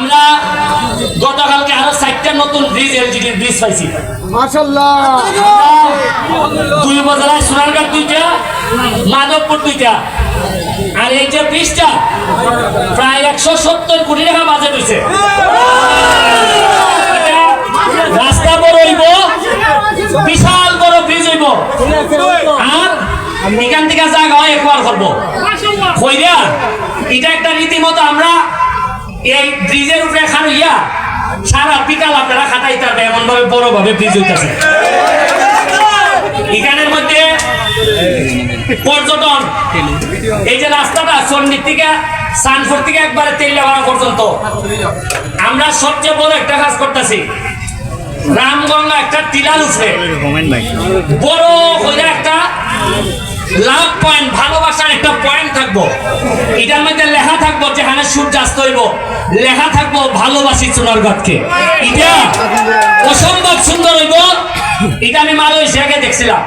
আমরা গতকালকে আরো 4টা নতুন ব্রিজ এলজিডি ব্রিজ পাইছি মাশাআল্লাহ। 2 উপজেলায় সোনারগাঁ 2টা, মাধবপুর 2টা, আর এই যে ব্রিজটা প্রায় 170 কোটি টাকা বাজেট হয়েছে। রাস্তা বড় হইব, বিশাল বড় ব্রিজ হইব, আর এখান থেকে জায়গা হয় একবার করবো কইরা এটা একটা রীতিমতো আমরা এই ব্রিজের উপরে খানুইয়া সারা বিকাল আপনারা খাটাইতে হবে, এমন ভাবে বড় ভাবে ব্রিজ হইতেছে। এখানের মধ্যে পর্যটন, এই যে রাস্তাটা চন্ডির থেকে সানপুর থেকে একবারে তেলিয়াপাড়া পর্যন্ত, আমরা সবচেয়ে বড় একটা কাজ করতেছি। রামগঙ্গা একটা টিলার উপরে বড় করে একটা লাভ পয়েন্ট, ভালোবাসার একটা পয়েন্ট থাকবো। এটার মধ্যে লেখা থাকবো যে হ্যাঁ সূর্যাস্ত হইব, লেখা থাকবো ভালোবাসি সোনারগাঁকে। এটা অসম্ভব সুন্দর হইব। এটা আমি মালয়েশিয়াকে দেখছিলাম।